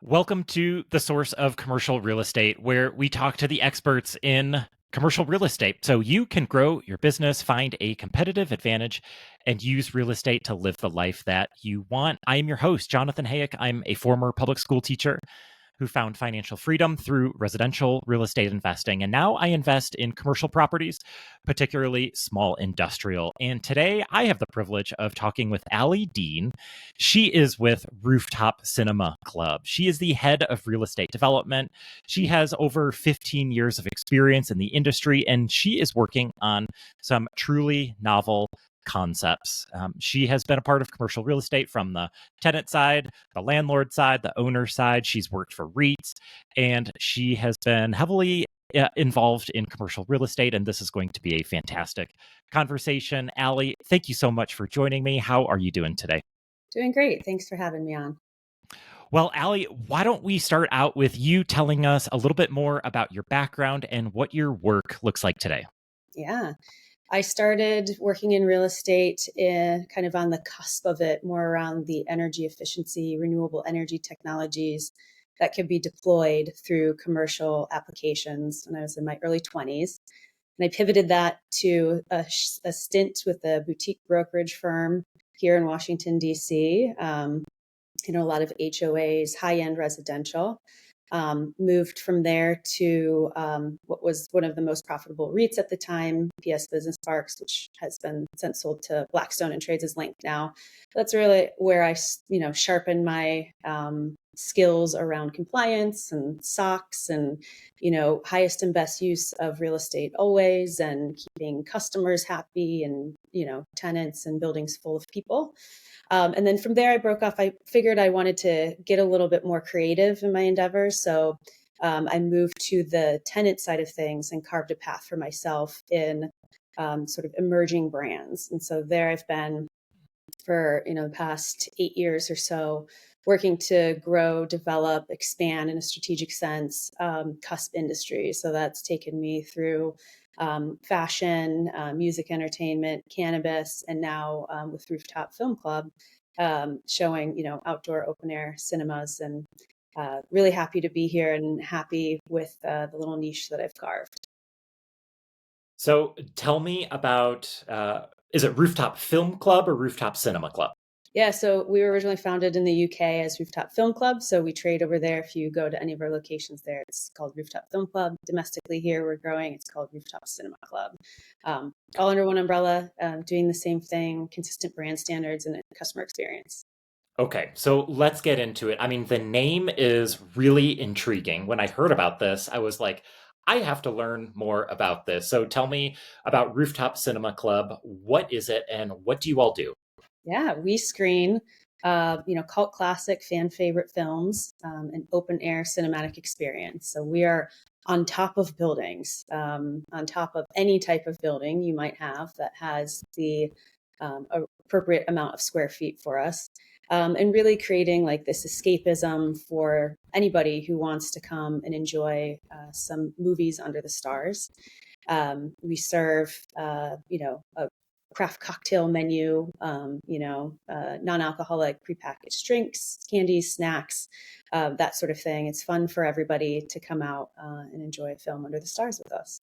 Welcome to the source of commercial real estate, where we talk to the experts in commercial real estate so you can grow your business, find a competitive advantage, and use real estate to live the life that you want. I am your host, Jonathan Hayek. I'm a former public school teacher who found financial freedom through residential real estate investing. And now I invest in commercial properties, particularly small industrial. And today I have the privilege of talking with Aly Dean. She is with Rooftop Cinema Club. She is the head of real estate development. She has over 15 years of experience in the industry, and she is working on some truly novel concepts. She has been a part of commercial real estate from the tenant side, the landlord side, the owner side. She's worked for REITs, and she has been heavily involved in commercial real estate. And this is going to be a fantastic conversation. Aly, thank you so much for joining me. How are you doing today? Doing great. Thanks for having me on. Well, Aly, why don't we start out with you telling us a little bit more about your background and what your work looks like today? Yeah. I started working in real estate kind of on the cusp of it, more around the energy efficiency, renewable energy technologies that could be deployed through commercial applications when I was in my early 20s. And I pivoted that to a stint with a boutique brokerage firm here in Washington, D.C. A lot of HOAs, high-end residential. Moved from there to what was one of the most profitable REITs at the time, PS Business Parks, which has been since sold to Blackstone and trades as Link now. That's really where I, sharpened my skills around compliance and SOX and, highest and best use of real estate always, and keeping customers happy and, tenants and buildings full of people. And then from there, I broke off. I figured I wanted to get a little bit more creative in my endeavors. So I moved to the tenant side of things and carved a path for myself in sort of emerging brands. And so there I've been for the past 8 years or so, working to grow, develop, expand in a strategic sense, cusp industries. So that's taken me through fashion, music, entertainment, cannabis, and now with Rooftop Film Club, showing outdoor open air cinemas. And really happy to be here and happy with the little niche that I've carved. So tell me about, is it Rooftop Film Club or Rooftop Cinema Club? Yeah, so we were originally founded in the UK as Rooftop Film Club. So we trade over there. If you go to any of our locations there, it's called Rooftop Film Club. Domestically here, we're growing. It's called Rooftop Cinema Club. All under one umbrella, doing the same thing, consistent brand standards and customer experience. Okay, so let's get into it. I mean, the name is really intriguing. When I heard about this, I was like, I have to learn more about this. So tell me about Rooftop Cinema Club. What is it and what do you all do? Yeah, we screen, cult classic, fan favorite films, and open air cinematic experience. So we are on top of buildings, on top of any type of building you might have that has the appropriate amount of square feet for us. And really creating like this escapism for anybody who wants to come and enjoy some movies under the stars. We serve, a craft cocktail menu, non-alcoholic prepackaged drinks, candies, snacks, that sort of thing. It's fun for everybody to come out and enjoy a film under the stars with us.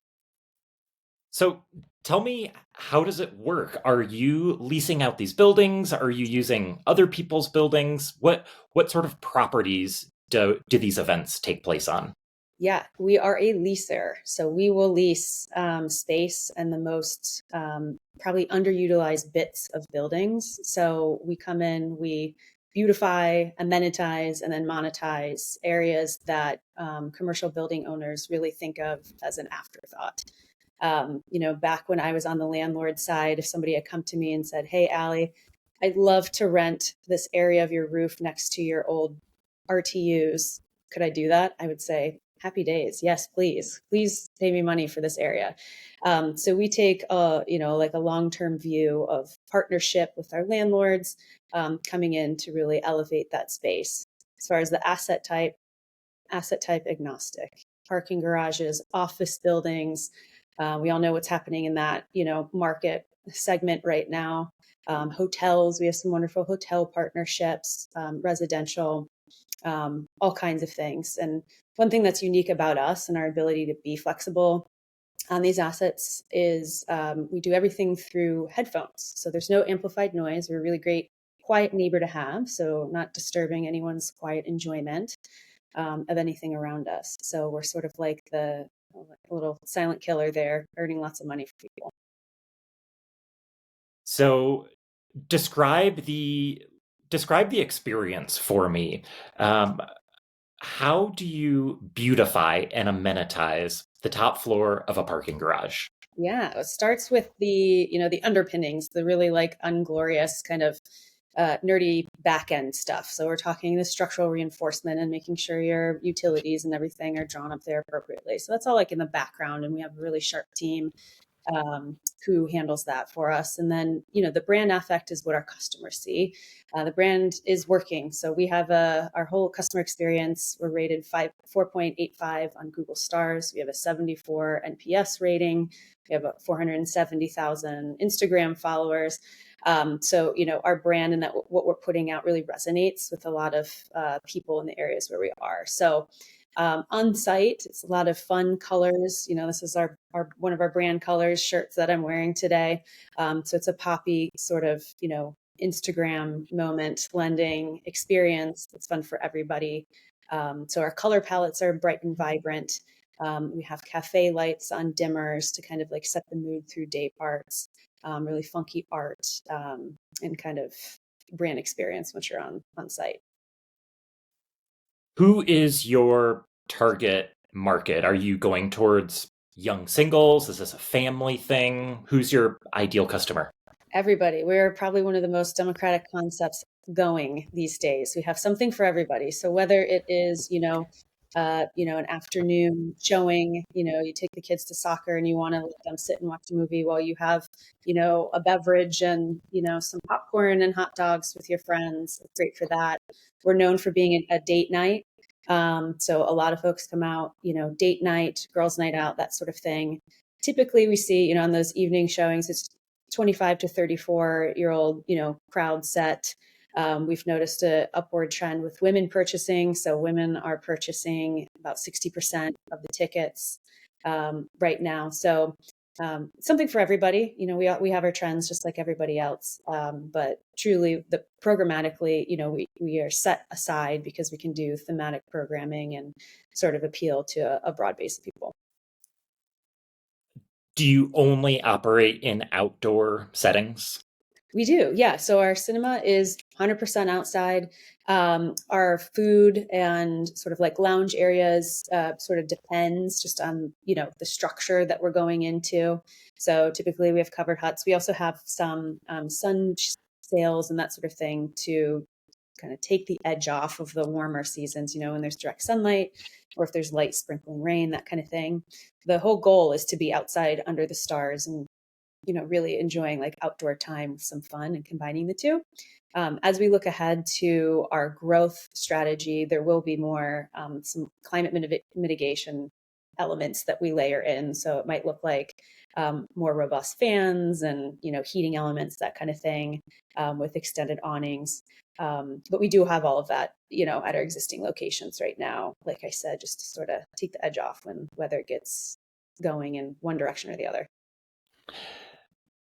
So tell me, how does it work? Are you leasing out these buildings? Are you using other people's buildings? What sort of properties do these events take place on? Yeah, we are a leaser. So we will lease space and the most probably underutilized bits of buildings. So we come in, we beautify, amenitize, and then monetize areas that commercial building owners really think of as an afterthought. Back when I was on the landlord side, if somebody had come to me and said, "Hey, Aly, I'd love to rent this area of your roof next to your old RTUs. Could I do that?" I would say, happy days. Yes, please. Please pay me money for this area. So we take like a long-term view of partnership with our landlords, coming in to really elevate that space. As far as the asset type agnostic. Parking garages, office buildings. We all know what's happening in that, market segment right now. hotels. We have some wonderful hotel partnerships, residential, all kinds of things. And one thing that's unique about us and our ability to be flexible on these assets is we do everything through headphones. So there's no amplified noise. We're a really great quiet neighbor to have, so not disturbing anyone's quiet enjoyment of anything around us. So we're sort of like the little silent killer there, earning lots of money for people. So describe the experience for me. Um, how do you beautify and amenitize the top floor of a parking garage? Yeah, it starts with the underpinnings, the really like unglorious kind of nerdy back end stuff. So we're talking the structural reinforcement and making sure your utilities and everything are drawn up there appropriately. So that's all like in the background, and we have a really sharp team who handles that for us. And then, the brand affect is what our customers see. The brand is working. So we have our whole customer experience. We're rated 4.85 on Google stars. We have a 74 NPS rating. We have 470,000 Instagram followers. So, our brand and that what we're putting out really resonates with a lot of people in the areas where we are. So on site, it's a lot of fun colors. This is our one of our brand colors shirts that I'm wearing today. So it's a poppy sort of, Instagram moment blending experience. It's fun for everybody. So our color palettes are bright and vibrant. We have cafe lights on dimmers to kind of like set the mood through day parts. Really funky art and kind of brand experience once you're on site. Who is your target market? Are you going towards young singles? Is this a family thing? Who's your ideal customer? Everybody. We're probably one of the most democratic concepts going these days. We have something for everybody. So whether it is, an afternoon showing, you take the kids to soccer and you want to let them sit and watch a movie while you have, a beverage and, some popcorn and hot dogs with your friends. It's great for that. We're known for being a date night. So a lot of folks come out, date night, girls' night out, that sort of thing. Typically we see, on those evening showings, it's 25 to 34-year-old, crowd set. We've noticed a upward trend with women purchasing. So women are purchasing about 60% of the tickets right now. So something for everybody. We have our trends just like everybody else. But truly, the programmatically, we are set aside because we can do thematic programming and sort of appeal to a broad base of people. Do you only operate in outdoor settings? We do, yeah. So our cinema is 100% outside. Our food and sort of like lounge areas sort of depends just on, the structure that we're going into. So typically we have covered huts. We also have some sun sails and that sort of thing to kind of take the edge off of the warmer seasons, when there's direct sunlight or if there's light sprinkling rain, that kind of thing. The whole goal is to be outside under the stars and really enjoying like outdoor time with some fun and combining the two. As we look ahead to our growth strategy, there will be more some climate mitigation elements that we layer in. So it might look like more robust fans and heating elements, that kind of thing, with extended awnings. But we do have all of that, at our existing locations right now. Like I said, just to sort of take the edge off when weather gets going in one direction or the other.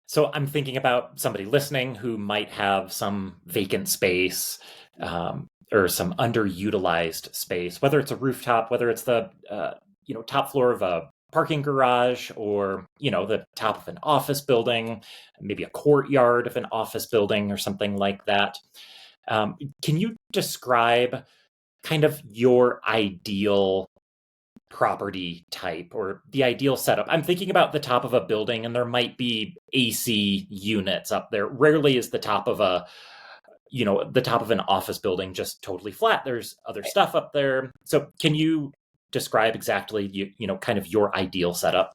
So I'm thinking about somebody listening who might have some vacant space or some underutilized space, whether it's a rooftop, whether it's the top floor of a parking garage, or the top of an office building, maybe a courtyard of an office building or something like that. Can you describe kind of your ideal property type or the ideal setup? I'm thinking about the top of a building and there might be AC units up there. Rarely is the top of an office building just totally flat. There's other stuff up there. So can you describe exactly, kind of your ideal setup?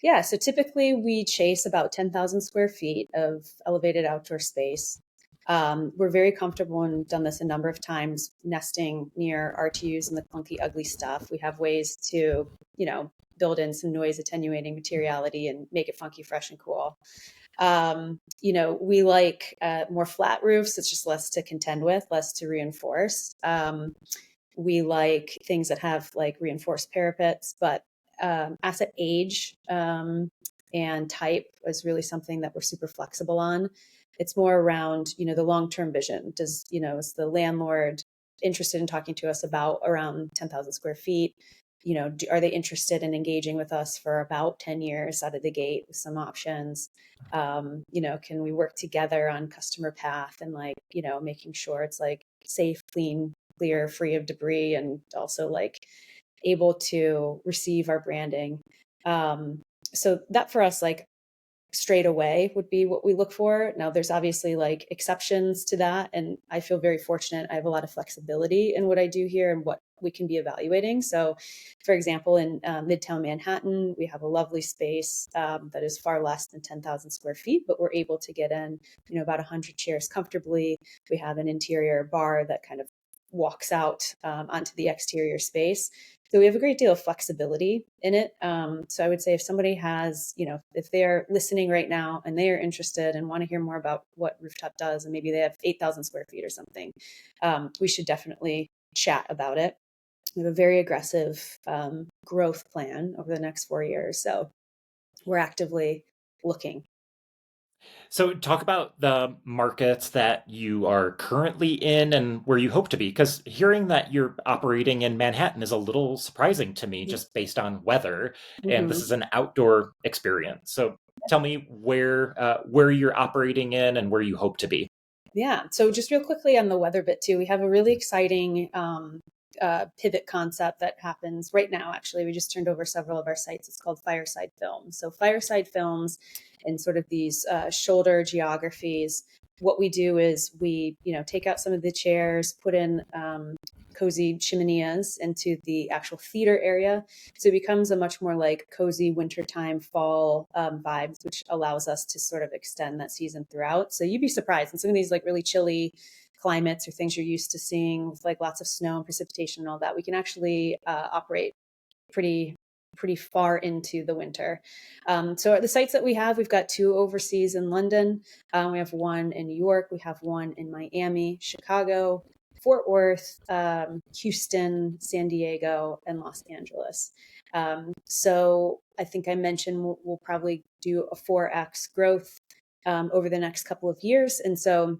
Yeah, so typically we chase about 10,000 square feet of elevated outdoor space. We're very comfortable and done this a number of times nesting near RTUs and the clunky, ugly stuff. We have ways to, build in some noise attenuating materiality and make it funky, fresh, and cool. We like more flat roofs. It's just less to contend with, less to reinforce. We like things that have like reinforced parapets, but asset age and type is really something that we're super flexible on. It's more around, the long-term vision. Is the landlord interested in talking to us about around 10,000 square feet? Are they interested in engaging with us for about 10 years out of the gate with some options? Can we work together on customer path and like, making sure it's like safe, clean, clear, free of debris, and also like able to receive our branding. So that for us, like straight away would be what we look for. Now, there's obviously like exceptions to that. And I feel very fortunate. I have a lot of flexibility in what I do here and what we can be evaluating. So, for example, in Midtown Manhattan, we have a lovely space that is far less than 10,000 square feet, but we're able to get in, about 100 chairs comfortably. We have an interior bar that kind of walks out onto the exterior space. So we have a great deal of flexibility in it. So I would say if somebody has, if they're listening right now and they are interested and want to hear more about what Rooftop does, and maybe they have 8,000 square feet or something, we should definitely chat about it. We have a very aggressive growth plan over the next 4 years. So we're actively looking. So, talk about the markets that you are currently in and where you hope to be. Because hearing that you're operating in Manhattan is a little surprising to me, just based on weather. And this Mm-hmm. is an outdoor experience. So, tell me where you're operating in and where you hope to be. Yeah. So just real quickly on the weather bit too, we have a really exciting pivot concept that happens right now. Actually, we just turned over several of our sites. It's called Fireside Films. So Fireside Films and sort of these shoulder geographies. What we do is we, take out some of the chairs, put in cozy chimeneas into the actual theater area. So it becomes a much more like cozy wintertime fall vibes, which allows us to sort of extend that season throughout. So you'd be surprised in some of these like really chilly climates or things you're used to seeing with like lots of snow and precipitation and all that, we can actually operate pretty far into the winter. So the sites that we have, we've got 2 overseas in London. We have 1 in New York. We have 1 in Miami, Chicago, Fort Worth, Houston, San Diego, and Los Angeles. So I think I mentioned we'll probably do a 4x growth over the next couple of years. And so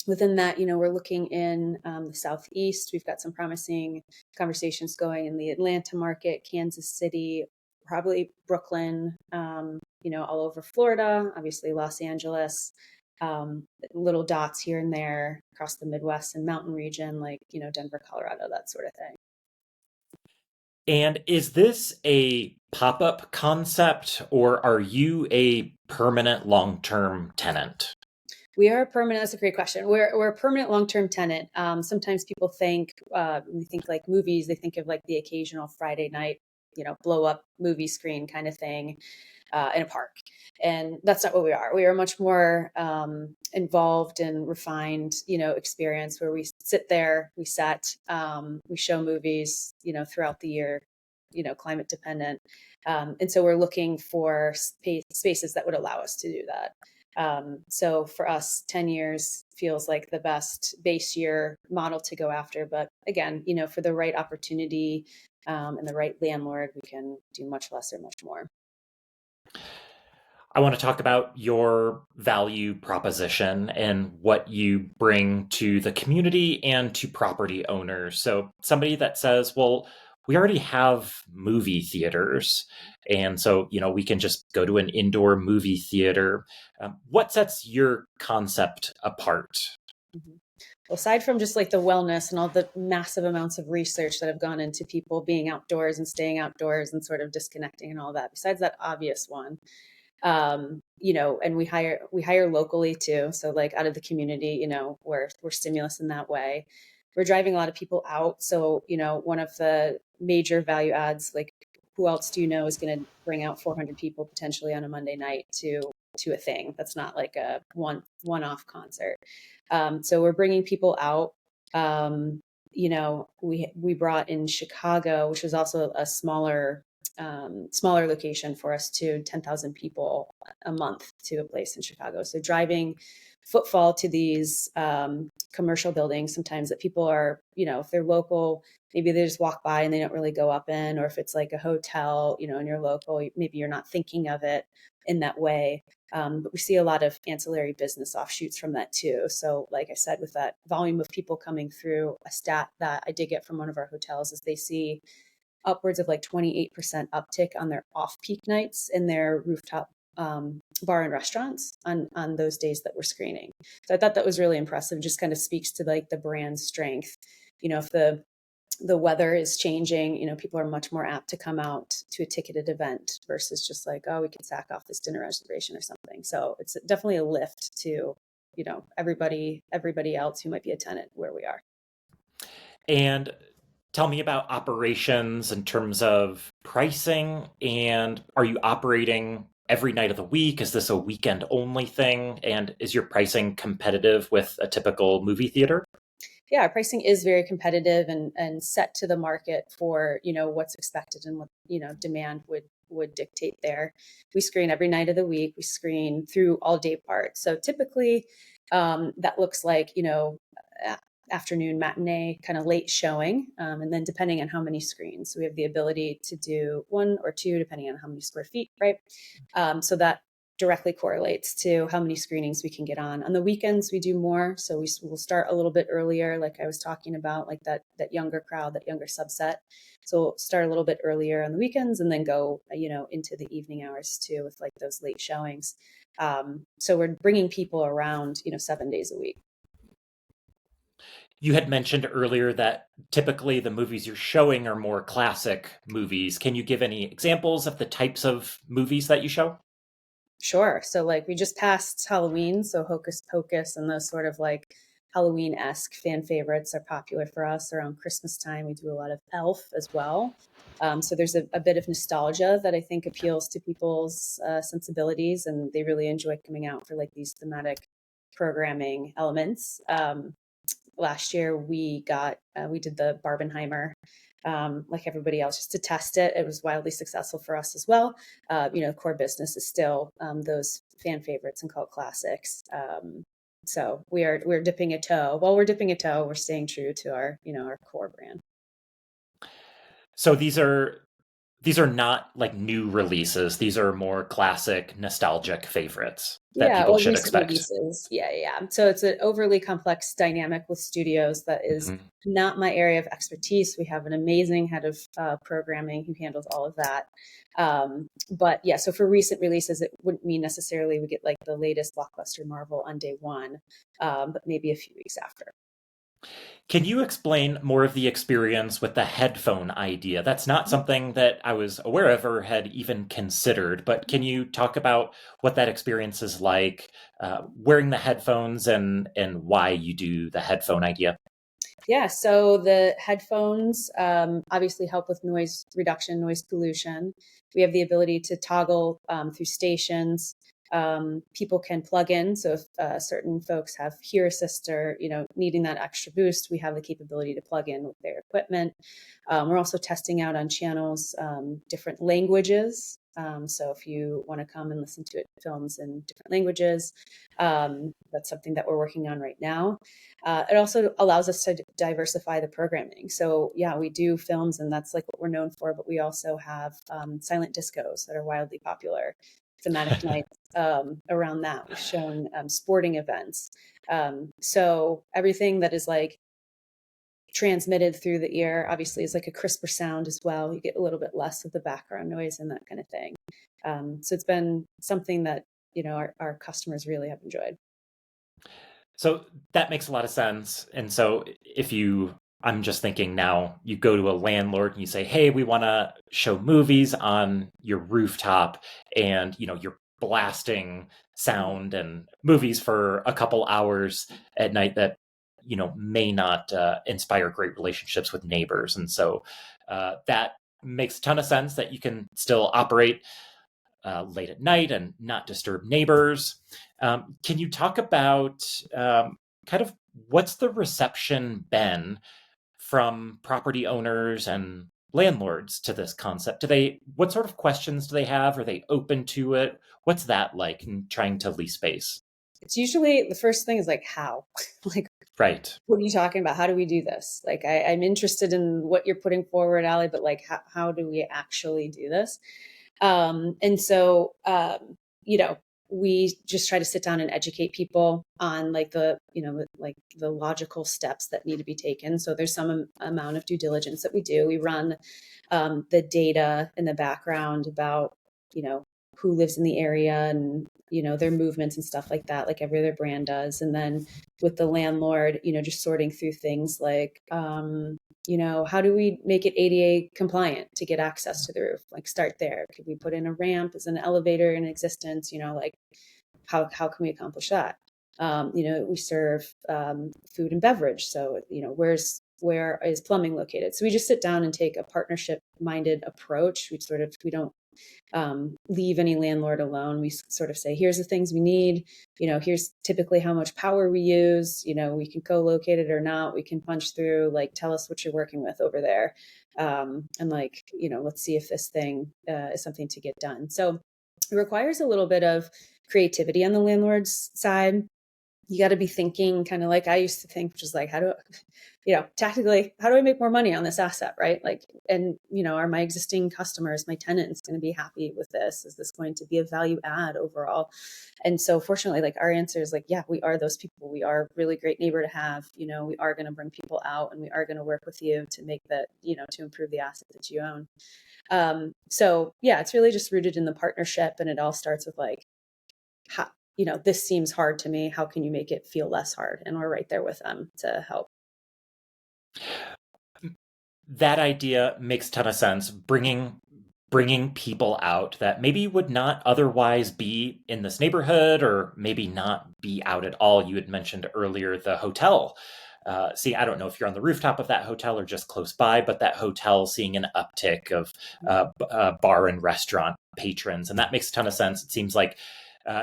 within that, we're looking in the Southeast. We've got some promising conversations going in the Atlanta market, Kansas City, probably Brooklyn, all over Florida, obviously Los Angeles, little dots here and there across the Midwest and mountain region, like, Denver, Colorado, that sort of thing. And is this a pop-up concept or are you a permanent long-term tenant? We are a permanent. That's a great question. We're a permanent long-term tenant. Sometimes people think when we think like movies, they think of like the occasional Friday night, blow up movie screen kind of thing in a park, and that's not what we are. We are much more involved and refined, experience where we sit there, we set, we show movies, throughout the year, climate dependent, and so we're looking for spaces that would allow us to do that. So for us, 10 years feels like the best base year model to go after. But again, for the right opportunity and the right landlord, we can do much less or much more. I want to talk about your value proposition and what you bring to the community and to property owners. So, somebody that says, well, we already have movie theaters. And so, we can just go to an indoor movie theater. What sets your concept apart? Mhm. Well, aside from just like the wellness and all the massive amounts of research that have gone into people being outdoors and staying outdoors and sort of disconnecting and all that, besides that obvious one, and we hire locally too. So like out of the community, we're stimulus in that way. We're driving a lot of people out. So, one of the major value adds, like who else do you know is going to bring out 400 people potentially on a Monday night to a thing that's not like a one-off concert. So we're bringing people out. We brought in Chicago, which was also a smaller smaller location for us to 10,000 people a month to a place in Chicago. So driving footfall to these commercial buildings sometimes that people are, if they're local, maybe they just walk by and they don't really go up in, or if it's like a hotel, and you're local, maybe you're not thinking of it in that way. But we see a lot of ancillary business offshoots from that too. So like I said, with that volume of people coming through, a stat that I did get from one of our hotels is they see upwards of like 28% uptick on their off-peak nights in their rooftop bar and restaurants on those days that we're screening. So I thought that was really impressive. Just kind of speaks to like the brand's strength. If the weather is changing, people are much more apt to come out to a ticketed event versus just like, oh, we could sack off this dinner reservation or something. So it's definitely a lift to, everybody else who might be a tenant where we are. And tell me about operations in terms of pricing. And are you operating every night of the week? Is this a weekend only thing? And is your pricing competitive with a typical movie theater? Yeah, our pricing is very competitive and set to the market for, what's expected and what, demand would dictate there. We screen every night of the week. We screen through all day parts. So typically that looks like, afternoon matinee, kind of late showing. And then depending on how many screens, so we have the ability to do one or two, depending on how many square feet, right? So that directly correlates to how many screenings we can get on. On the weekends, we do more. So we'll start a little bit earlier, like I was talking about, like that younger crowd, that younger subset. So we'll start a little bit earlier on the weekends and then go, into the evening hours too, with like those late showings. So we're bringing people around, 7 days a week. You had mentioned earlier that typically the movies you're showing are more classic movies. Can you give any examples of the types of movies that you show? Sure. So like we just passed Halloween, so Hocus Pocus and those sort of like Halloween-esque fan favorites are popular for us. Around Christmas time, we do a lot of Elf as well. So there's a bit of nostalgia that I think appeals to people's sensibilities, and they really enjoy coming out for like these thematic programming elements. Last year we did the Barbenheimer, like everybody else, just to test it. It was wildly successful for us as well. Core business is still those fan favorites and cult classics. So we're dipping a toe. While we're dipping a toe, we're staying true to our core brand. So these are not like new releases. These are more classic, nostalgic favorites that Yeah, people old should recent expect. releases. Yeah. So it's an overly complex dynamic with studios that is Mhm. not my area of expertise. We have an amazing head of programming who handles all of that. But yeah, so for recent releases, it wouldn't mean necessarily we get like the latest blockbuster Marvel on day one, but maybe a few weeks after. Can you explain more of the experience with the headphone idea? That's not something that I was aware of or had even considered, but can you talk about what that experience is like, wearing the headphones and why you do the headphone idea? Yeah, so the headphones obviously help with noise reduction, noise pollution. We have the ability to toggle through stations. People can plug in. So if certain folks have hear assist or needing that extra boost, we have the capability to plug in with their equipment. We're also testing out on channels different languages. So if you want to come and listen to films in different languages, that's something that we're working on right now. It also allows us to diversify the programming. So yeah, we do films, and that's like what we're known for. But we also have silent discos that are wildly popular. Thematic nights around that. We've shown sporting events. So everything that is like transmitted through the ear obviously is like a crisper sound as well. You get a little bit less of the background noise and that kind of thing. So it's been something that our customers really have enjoyed. So that makes a lot of sense. And so I'm just thinking now, you go to a landlord and you say, "Hey, we want to show movies on your rooftop," and you're blasting sound and movies for a couple hours at night that may not inspire great relationships with neighbors. And so that makes a ton of sense that you can still operate late at night and not disturb neighbors. Can you talk about kind of what's the reception been from property owners and landlords to this concept? What sort of questions do they have? Are they open to it? What's that like in trying to lease space? It's usually the first thing is like, how? Like, Right. what are you talking about? How do we do this? Like, I'm interested in what you're putting forward, Aly, but like, how do we actually do this? And so, you know, we just try to sit down and educate people on like like the logical steps that need to be taken. So there's some amount of due diligence that we do. We run the data in the background about, you know, who lives in the area and, you know, their movements and stuff like that, like every other brand does. And then with the landlord, you know, just sorting through things like, you know, how do we make it ADA compliant to get access to the roof? Like start there. Could we put in a ramp? Is an elevator in existence? You know, like how can we accomplish that? You know, we serve food and beverage. So, you know, where is plumbing located? So we just sit down and take a partnership minded approach. We don't leave any landlord alone. We sort of say, here's the things we need. You know, here's typically how much power we use. You know, we can co-locate it or not. We can punch through, like, tell us what you're working with over there. And like, you know, let's see if this thing is something to get done. So it requires a little bit of creativity on the landlord's side. You got to be thinking kind of like I used to think, which is like, you know, tactically, how do I make more money on this asset, right? Like, and, you know, are my existing customers, my tenants going to be happy with this? Is this going to be a value add overall? And so fortunately, like our answer is like, yeah, we are those people. We are a really great neighbor to have, you know, we are going to bring people out and we are going to work with you to make that, you know, to improve the asset that you own. So yeah, it's really just rooted in the partnership, and it all starts with like, how, you know, this seems hard to me. How can you make it feel less hard? And we're right there with them to help. That idea makes a ton of sense. Bringing people out that maybe would not otherwise be in this neighborhood or maybe not be out at all. You had mentioned earlier the hotel. See, I don't know if you're on the rooftop of that hotel or just close by, but that hotel seeing an uptick of bar and restaurant patrons, and that makes a ton of sense. It seems like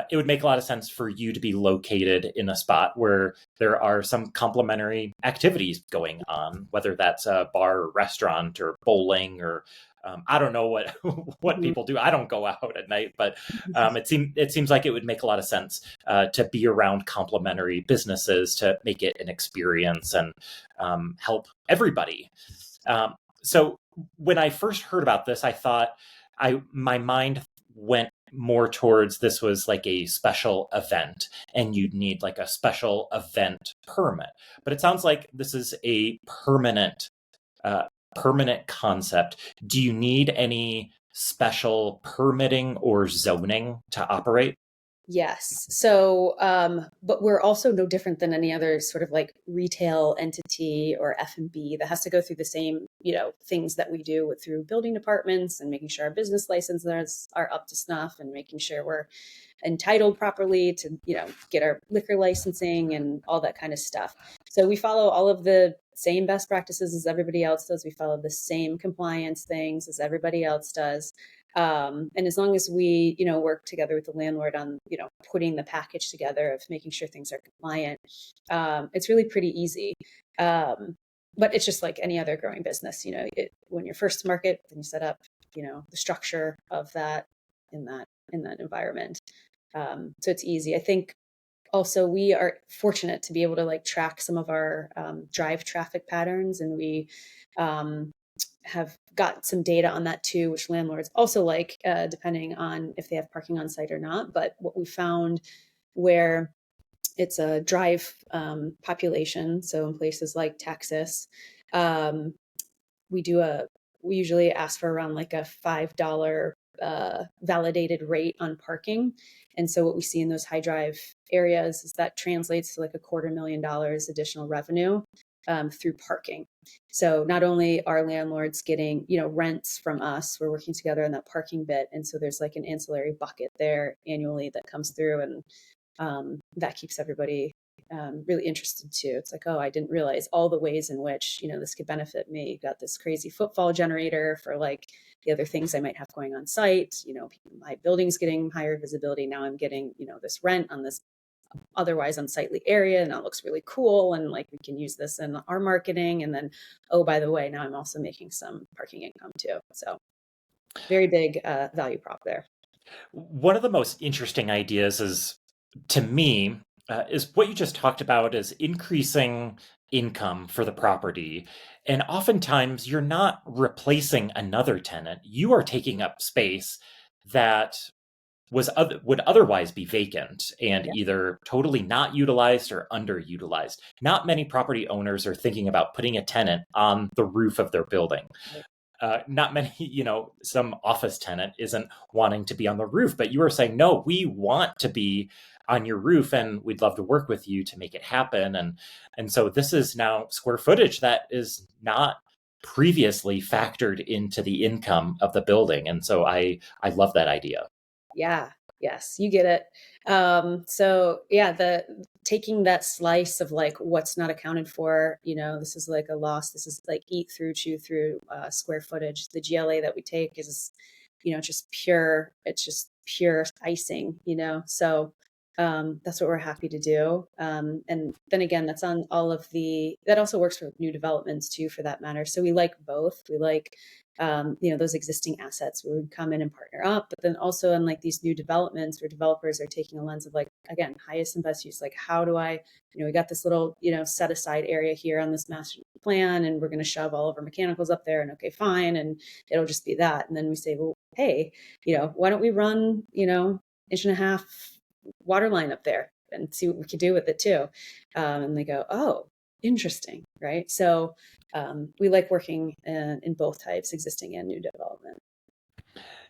it would make a lot of sense for you to be located in a spot where there are some complementary activities going on, whether that's a bar or restaurant or bowling or I don't know what what Mhm. people do. I don't go out at night, but it seems like it would make a lot of sense to be around complementary businesses to make it an experience and help everybody. So when I first heard about this, I thought my mind went more towards this was like a special event and you'd need like a special event permit. But it sounds like this is a uh, permanent concept. Do you need any special permitting or zoning to operate? Yes. So, but we're also no different than any other sort of like retail entity or F&B that has to go through the same, you know, things that we do through building departments and making sure our business licenses are up to snuff and making sure we're entitled properly to, you know, get our liquor licensing and all that kind of stuff. So we follow all of the same best practices as everybody else does. We follow the same compliance things as everybody else does. And as long as we, you know, work together with the landlord on, you know, putting the package together of making sure things are compliant, it's really pretty easy. But it's just like any other growing business, you know, when you're first to market, then you set up, you know, the structure of that in that environment. So it's easy. I think also we are fortunate to be able to like track some of our drive traffic patterns, and we um, have got some data on that too, which landlords also like, depending on if they have parking on site or not. But what we found where it's a drive population, so in places like Texas, um, we do a we usually ask for around like a $5 validated rate on parking. And so what we see in those high drive areas is that translates to like $250,000 additional revenue through parking. So not only are landlords getting, you know, rents from us, we're working together on that parking bit. And so there's like an ancillary bucket there annually that comes through, and that keeps everybody really interested too. It's like, oh, I didn't realize all the ways in which, you know, this could benefit me. You've got this crazy footfall generator for like the other things I might have going on site. You know, my building's getting higher visibility. Now I'm getting, you know, this rent on this otherwise unsightly area, and that looks really cool, and like we can use this in our marketing. And then, oh, by the way, now I'm also making some parking income too. So very big value prop there. One of the most interesting ideas is, to me, is what you just talked about is increasing income for the property. And oftentimes you're not replacing another tenant. You are taking up space that would otherwise be vacant and Yeah. either totally not utilized or underutilized. Not many property owners are thinking about putting a tenant on the roof of their building. Right. Not many, some office tenant isn't wanting to be on the roof, but you are saying, no, we want to be on your roof and we'd love to work with you to make it happen. And so this is now square footage that is not previously factored into the income of the building. And so I love that idea. Yeah. Yes, you get it. So yeah, the taking that slice of like what's not accounted for, this is like a loss. This is like eat through, chew through square footage. The GLA that we take is, just pure. It's just pure icing, So that's what we're happy to do. And then again, that's on all of that also works for new developments too, for that matter. So we like both. We like, those existing assets where we would come in and partner up, but then also in like these new developments where developers are taking a lens of like, again, highest and best use. Like, how do I, we got this little, set aside area here on this master plan, and we're going to shove all of our mechanicals up there, and okay, fine. And it'll just be that. And then we say, well, hey, why don't we run, inch and a half water line up there and see what we could do with it too. And they go, oh, interesting. Right. So we like working in both types, existing and new development.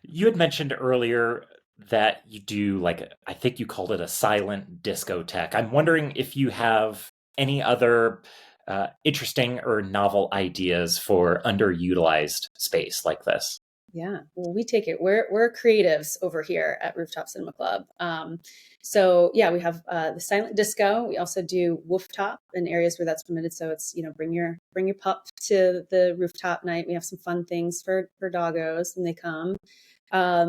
You had mentioned earlier that you do, like, I think you called it a silent discotheque. I'm wondering if you have any other interesting or novel ideas for underutilized space like this. Yeah, well, we take it. We're creatives over here at Rooftop Cinema Club. So yeah, we have the silent disco. We also do rooftop in areas where that's permitted. So it's bring your pup to the rooftop night. We have some fun things for doggos when they come.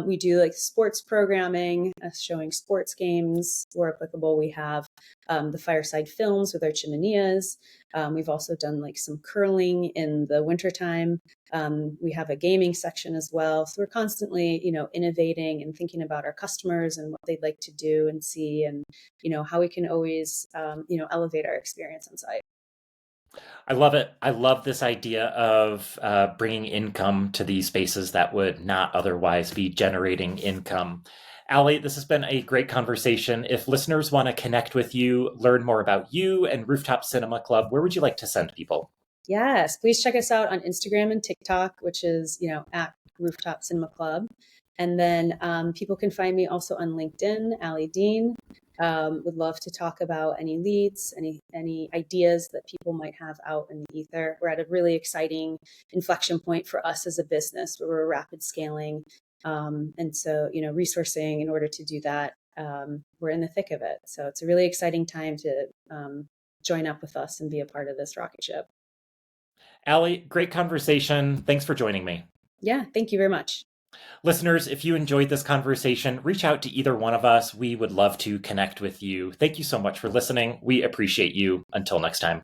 We do like sports programming, showing sports games where applicable. We have the fireside films with our chimeneas. We've also done like some curling in the wintertime. We have a gaming section as well. So we're constantly, innovating and thinking about our customers and what they'd like to do and see, and, how we can always, elevate our experience on site. I love it. I love this idea of bringing income to these spaces that would not otherwise be generating income. Aly, this has been a great conversation. If listeners want to connect with you, learn more about you and Rooftop Cinema Club, where would you like to send people? Yes, please check us out on Instagram and TikTok, which is, at Rooftop Cinema Club. And then people can find me also on LinkedIn, Aly Dean. Would love to talk about any leads, any ideas that people might have out in the ether. We're at a really exciting inflection point for us as a business where we're rapid scaling. And so, resourcing in order to do that, we're in the thick of it. So it's a really exciting time to join up with us and be a part of this rocket ship. Aly, great conversation. Thanks for joining me. Yeah, thank you very much. Listeners, if you enjoyed this conversation, reach out to either one of us. We would love to connect with you. Thank you so much for listening. We appreciate you. Until next time.